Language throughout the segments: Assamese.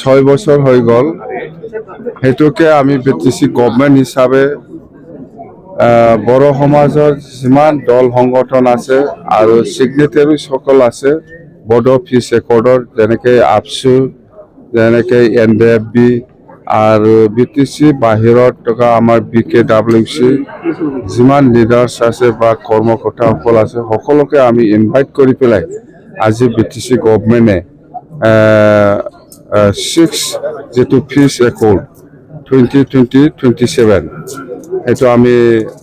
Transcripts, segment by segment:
6 বছৰ হয়ে গেল সেইটোকে আমি বিটিসি গভৰ্নমেন্ট হিসাবে বড় সমাজৰ যিমান দল সংগঠন আছে আৰু সিগনেটাৰী সকল আছে বড় পিছ একৰ্ডৰ যেনেকৈ আপসু যেনেকৈ NDFB আৰু বিটিসি বাহিৰত থকা আমাৰ BKWC যিমান লিডাৰ্স আছে বা কৰ্মকৰ্তাসকল আছে সকলোকে আমি ইনভাইট কৰি পেলাই আজি বিটিসি গভৰ্নমেন্টে 6 যেটো পিছ একৰ্ড 2020-27 এইটো আমি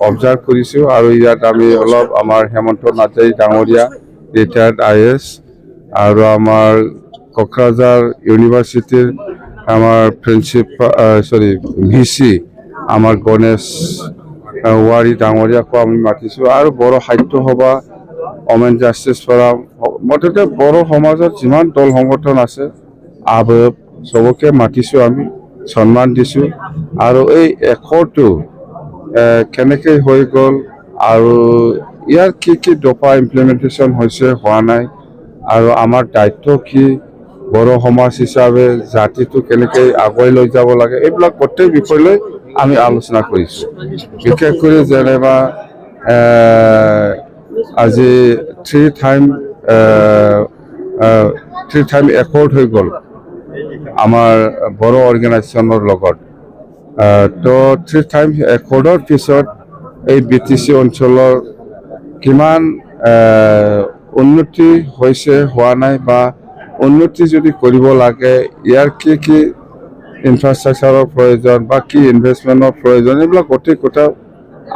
অবজাৰ্ভ কৰিছো আৰু ইয়াত আমি অলপ আমাৰ হেমন্ত নাৰ্জাৰী ডাঙৰীয়া ৰিটায়াৰ্ড IAS আৰু আমাৰ কোকৰাঝাৰ ইউনিভাৰ্চিটিৰ আমাৰ প্ৰিন্সিপাল VC আমাৰ গণেশ ৱাৰী ডাঙৰীয়াকো আমি মাতিছো আৰু বড় সাহিত্য সভা ওমেন জাষ্টিছ ফৰাম মুঠতে বড় সমাজত যিমান দল সংগঠন আছে আবয়ব সবকে মাতিছো আমি সন্মান দিছো আৰু এই একৰটো কেনেকৈ হৈ গ'ল আৰু ইয়াৰ কি দফা ইমপ্লিমেন্টেশন হৈছে হোৱা নাই আৰু আমাৰ দায়িত্ব কি বড় সমাজ হিচাপে জাতিটো কেনেকৈ আগুৱাই লৈ যাব লাগে এইবিলাক প্ৰত্যেক বিষয়লৈ আমি আলোচনা কৰিছো বিশেষকৈ যেনেবা আজি 3 টাইম একৰ্ড হৈ গ'ল আমাৰ বড় অৰ্গেনাইজেশ্যনৰ লগত তো 3 টাইম একৰ্ডৰ পিছত এই বিটিসি অঞ্চলৰ কিমান উন্নতি হৈছে হোৱা নাই বা উন্নতি যদি কৰিব লাগে ইয়াৰ কি ইনফ্ৰাষ্ট্ৰাকচাৰৰ প্ৰয়োজন বা কি ইনভেষ্টমেন্টৰ প্ৰয়োজন এইবিলাক গোটেই কথা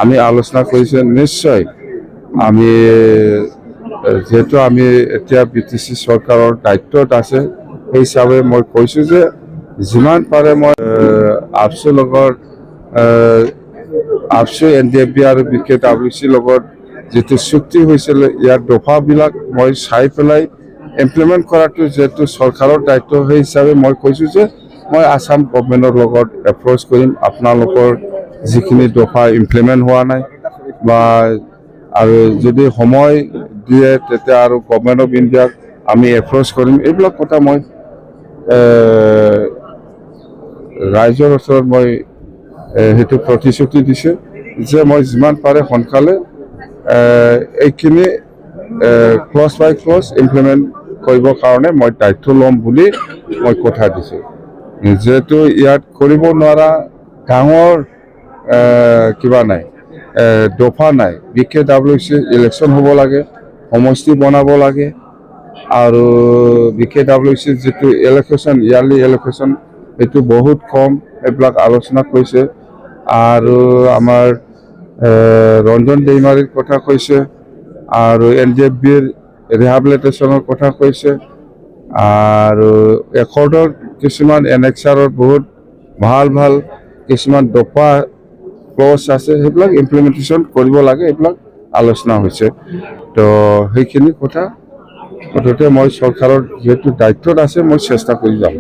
আমি আলোচনা কৰিছো নিশ্চয় আমি যেহেতু আমি এতিয়া বিটিসি চৰকাৰৰ দায়িত্বত আছে সেই হিচাপে মই কৈছো যে যিমান পাৰে মই আপসু লগত আপসু NDFB আৰু BKWC লগত যেটো চুক্তি হৈছিল ইয়াৰ দফাবিলাক মই চাই পেলাই ইমপ্লিমেন্ট কৰাটো যেটো চৰকাৰৰ দায়িত্ব সেই হিচাপে মই কৈছো যে মই আসাম গভৰ্নমেন্টৰ লগত এপ্ৰচ কৰিম আপোনালোকৰ যিখিনি দফা ইমপ্লিমেন্ট হোৱা নাই বা আৰু যদি সময় দিয়ে তেতিয়া আৰু গভৰ্নমেন্ট অফ ইণ্ডিয়াক আমি এপ্ৰচ কৰিম এইবিলাক কথা মই ৰাইজৰ ওচৰত মই হেতু প্ৰতিশ্ৰুতি দিছে যে মই যিমান পাৰে সোনকালে এইখিনি ক্লজ বাই ক্লজ ইমপ্লিমেন্ট কৰিবৰ কাৰণে মই দায়িত্ব ল'ম বুলি মই কথা দিছো যেহেতু ইয়াত কৰিব নোৱাৰা ডাঙৰ কিবা নাই দফা নাই BKWC ইলেকশ্যন হ'ব লাগে সমষ্টি বনাব লাগে আৰু BKWC যেটো এলোকেশ্যন ইয়াৰলি এলোকেশ্যন এটো বহুত কম এইবিলাক আলোচনা কৰিছে আৰু আমাৰ ৰঞ্জন দৈমাৰীৰ কথা কৈছে আৰু NDFBৰ ৰিহেবিলিটেশ্যনৰ কথা কৈছে আৰু একৰ্ডৰ কিছুমান এনেক্সাৰৰ বহুত ভাল কিছুমান দফা ক্লজ আছে সেইবিলাক ইমপ্লিমেন্টেশন কৰিব লাগে এইবিলাক আলোচনা হৈছে তো সেইখিনি কথা মুঠতে মই চৰকাৰৰ যেটো দায়িত্বত আছে মই চেষ্টা কৰি যাম